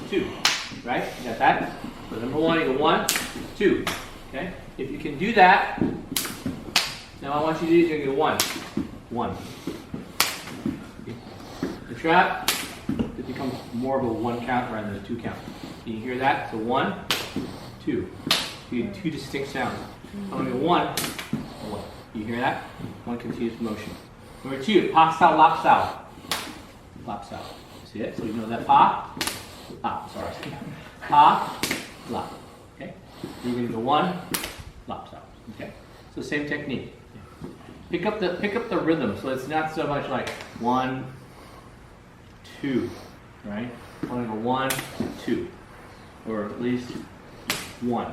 2, right? You got that? So number 1, you go 1, 2, okay? If you can do that, now I want you to do is you're going to go 1, 1. The trap, it becomes more of a 1 count rather than a 2 count. Can you hear that? So 1, 2. You get 2 distinct sounds. I'm going to go 1, 1. You hear that? 1 continuous motion. Number 2, Pak Sao, Lop Sao. Lop Sao. See it? So you know that Pa, Lop, sorry. Pa, Lop. Okay? You're going to go 1, Lop Sao. Okay? So same technique. Pick up the rhythm, so it's not so much like 1, 2, right? I want to go 1, 2, or at least 1.